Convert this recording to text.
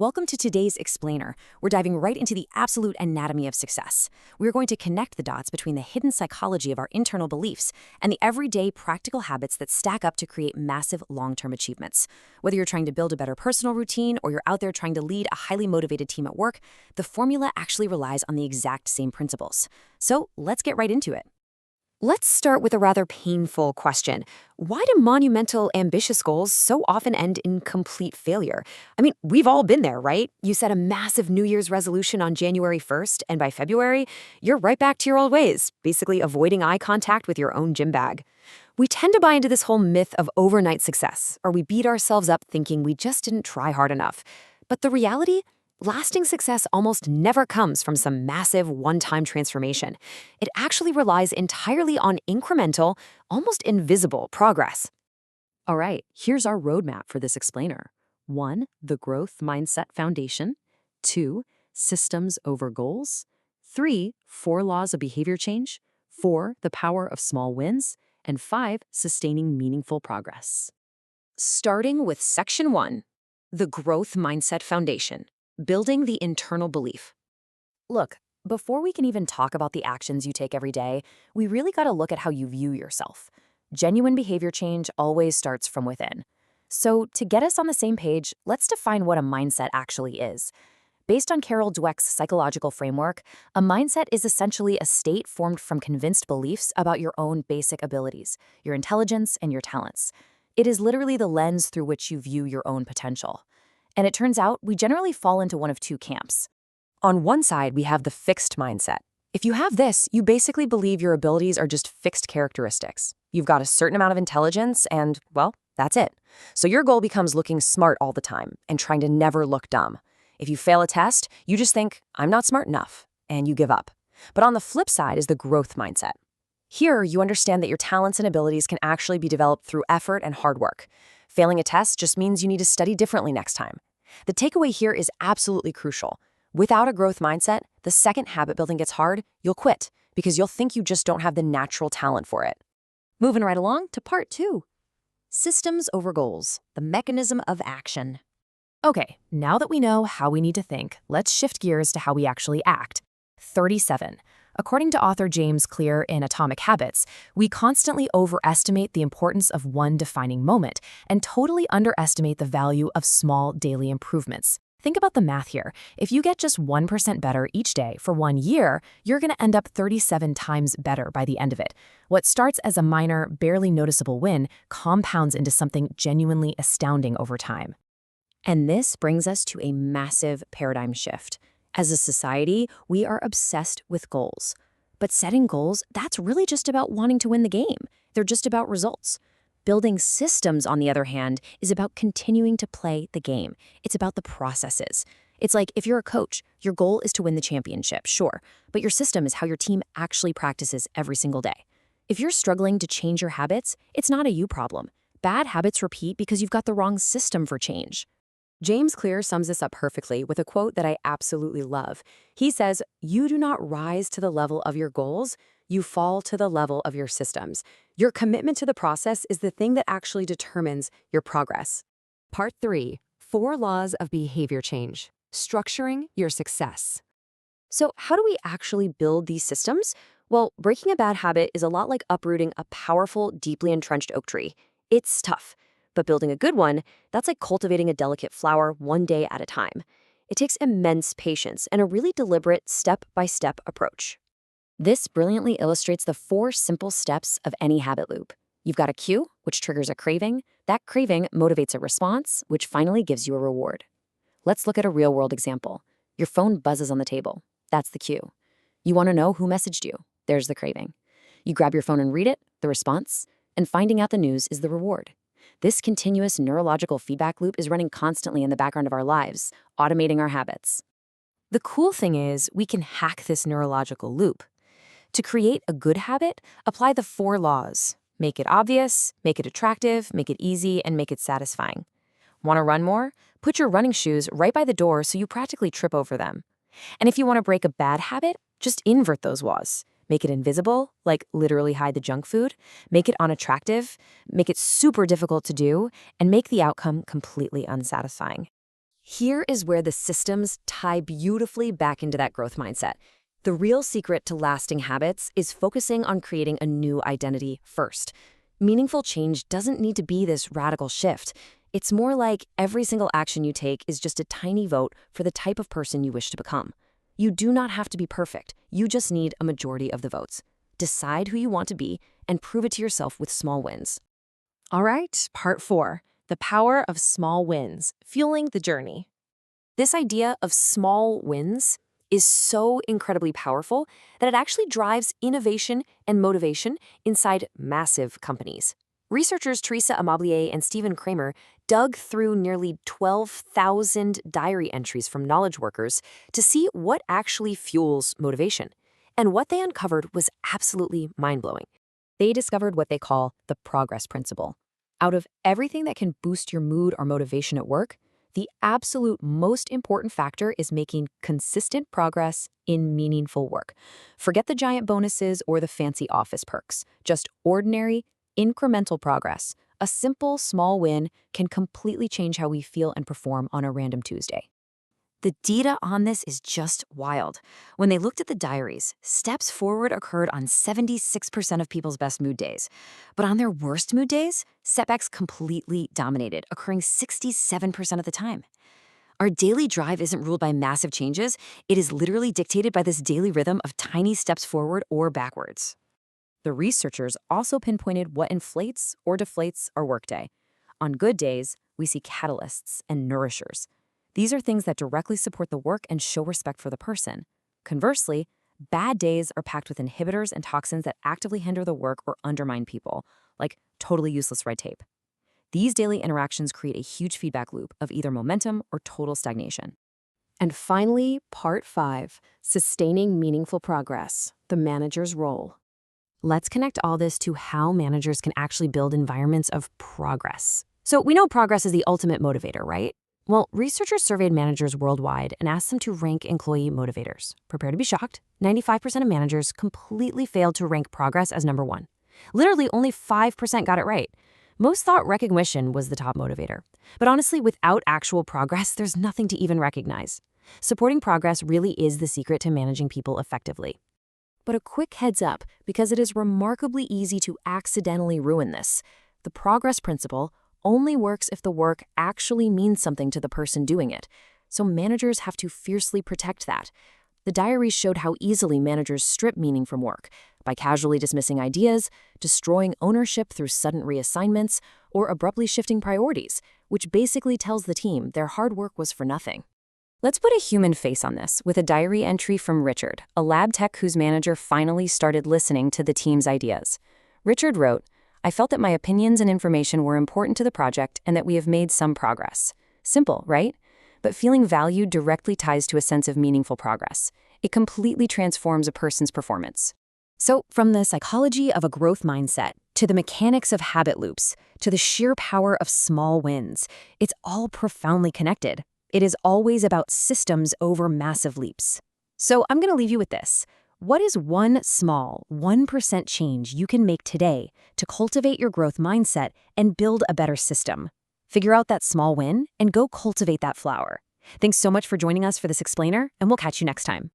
Welcome to today's Explainer. We're diving right into the absolute anatomy of success. We're going to connect the dots between the hidden psychology of our internal beliefs and the everyday practical habits that stack up to create massive long-term achievements. Whether you're trying to build a better personal routine or you're out there trying to lead a highly motivated team at work, the formula actually relies on the exact same principles. So let's get right into it. Let's start with a rather painful question. Why do monumental, ambitious goals so often end in complete failure? I mean, we've all been there, right? You set a massive New Year's resolution on January 1st, and by February, you're right back to your old ways, basically avoiding eye contact with your own gym bag. We tend to buy into this whole myth of overnight success, or we beat ourselves up thinking we just didn't try hard enough. But the reality? Lasting success almost never comes from some massive one-time transformation. It actually relies entirely on incremental, almost invisible progress. All right, here's our roadmap for this explainer. 1. The growth mindset foundation. 2. Systems over goals. 3. 4 laws of behavior change. 4. The power of small wins. And 5. Sustaining meaningful progress. Starting with Section 1. The growth mindset foundation. Building the internal belief. Look, before we can even talk about the actions you take every day, we really got to look at how you view yourself. Genuine behavior change always starts from within. So, to get us on the same page, let's define what a mindset actually is. Based on Carol Dweck's psychological framework, a mindset is essentially a state formed from convinced beliefs about your own basic abilities, your intelligence, and your talents. It is literally the lens through which you view your own potential. And it turns out we generally fall into one of two camps. On one side, we have the fixed mindset. If you have this, you basically believe your abilities are just fixed characteristics. You've got a certain amount of intelligence and, well, that's it. So your goal becomes looking smart all the time and trying to never look dumb. If you fail a test, you just think, I'm not smart enough, and you give up. But on the flip side is the growth mindset. Here, you understand that your talents and abilities can actually be developed through effort and hard work. Failing a test just means you need to study differently next time. The takeaway here is absolutely crucial. Without a growth mindset, the second habit building gets hard, you'll quit because you'll think you just don't have the natural talent for it. Moving right along to part 2. Systems over goals, the mechanism of action. Okay, now that we know how we need to think, let's shift gears to how we actually act. 37. According to author James Clear in Atomic Habits, we constantly overestimate the importance of one defining moment and totally underestimate the value of small daily improvements. Think about the math here. If you get just 1% better each day for 1 year, you're going to end up 37 times better by the end of it. What starts as a minor, barely noticeable win compounds into something genuinely astounding over time. And this brings us to a massive paradigm shift. As a society, we are obsessed with goals. But setting goals, that's really just about wanting to win the game. They're just about results. Building systems, on the other hand, is about continuing to play the game. It's about the processes. It's like if you're a coach, your goal is to win the championship, sure, but your system is how your team actually practices every single day. If you're struggling to change your habits, it's not a you problem. Bad habits repeat because you've got the wrong system for change. James Clear sums this up perfectly with a quote that I absolutely love. He says, "You do not rise to the level of your goals, you fall to the level of your systems. Your commitment to the process is the thing that actually determines your progress." Part 3. 4 laws of behavior change. Structuring your success. So how do we actually build these systems? Well, breaking a bad habit is a lot like uprooting a powerful, deeply entrenched oak tree. It's tough. But building a good one, that's like cultivating a delicate flower one day at a time. It takes immense patience and a really deliberate step-by-step approach. This brilliantly illustrates the 4 simple steps of any habit loop. You've got a cue, which triggers a craving. That craving motivates a response, which finally gives you a reward. Let's look at a real-world example. Your phone buzzes on the table. That's the cue. You want to know who messaged you. There's the craving. You grab your phone and read it, the response, and finding out the news is the reward. This continuous neurological feedback loop is running constantly in the background of our lives, automating our habits. The cool thing is, we can hack this neurological loop. To create a good habit, apply the 4 laws. Make it obvious, make it attractive, make it easy, and make it satisfying. Want to run more? Put your running shoes right by the door so you practically trip over them. And if you want to break a bad habit, just invert those laws. Make it invisible, like literally hide the junk food. Make it unattractive, make it super difficult to do, and make the outcome completely unsatisfying. Here is where the systems tie beautifully back into that growth mindset. The real secret to lasting habits is focusing on creating a new identity first. Meaningful change doesn't need to be this radical shift. It's more like every single action you take is just a tiny vote for the type of person you wish to become. You do not have to be perfect. You just need a majority of the votes. Decide who you want to be and prove it to yourself with small wins. All right, part 4, the power of small wins, fueling the journey. This idea of small wins is so incredibly powerful that it actually drives innovation and motivation inside massive companies. Researchers Teresa Amablier and Stephen Kramer dug through nearly 12,000 diary entries from knowledge workers to see what actually fuels motivation. And what they uncovered was absolutely mind-blowing. They discovered what they call the progress principle. Out of everything that can boost your mood or motivation at work, the absolute most important factor is making consistent progress in meaningful work. Forget the giant bonuses or the fancy office perks. Just ordinary, incremental progress. A simple, small win can completely change how we feel and perform on a random Tuesday. The data on this is just wild. When they looked at the diaries, steps forward occurred on 76% of people's best mood days. But on their worst mood days, setbacks completely dominated, occurring 67% of the time. Our daily drive isn't ruled by massive changes. It is literally dictated by this daily rhythm of tiny steps forward or backwards. The researchers also pinpointed what inflates or deflates our workday. On good days, we see catalysts and nourishers. These are things that directly support the work and show respect for the person. Conversely, bad days are packed with inhibitors and toxins that actively hinder the work or undermine people, like totally useless red tape. These daily interactions create a huge feedback loop of either momentum or total stagnation. And finally, part 5, sustaining meaningful progress, the manager's role. Let's connect all this to how managers can actually build environments of progress. So we know progress is the ultimate motivator, right? Well, researchers surveyed managers worldwide and asked them to rank employee motivators. Prepare to be shocked. 95% of managers completely failed to rank progress as number 1. Literally, only 5% got it right. Most thought recognition was the top motivator. But honestly, without actual progress, there's nothing to even recognize. Supporting progress really is the secret to managing people effectively. But a quick heads up, because it is remarkably easy to accidentally ruin this. The progress principle only works if the work actually means something to the person doing it. So managers have to fiercely protect that. The diaries showed how easily managers strip meaning from work by casually dismissing ideas, destroying ownership through sudden reassignments, or abruptly shifting priorities, which basically tells the team their hard work was for nothing. Let's put a human face on this with a diary entry from Richard, a lab tech whose manager finally started listening to the team's ideas. Richard wrote, "I felt that my opinions and information were important to the project and that we have made some progress." Simple, right? But feeling valued directly ties to a sense of meaningful progress. It completely transforms a person's performance. So, from the psychology of a growth mindset, to the mechanics of habit loops, to the sheer power of small wins, it's all profoundly connected. It is always about systems over massive leaps. So I'm going to leave you with this. What is one small 1% change you can make today to cultivate your growth mindset and build a better system? Figure out that small win and go cultivate that flower. Thanks so much for joining us for this explainer, and we'll catch you next time.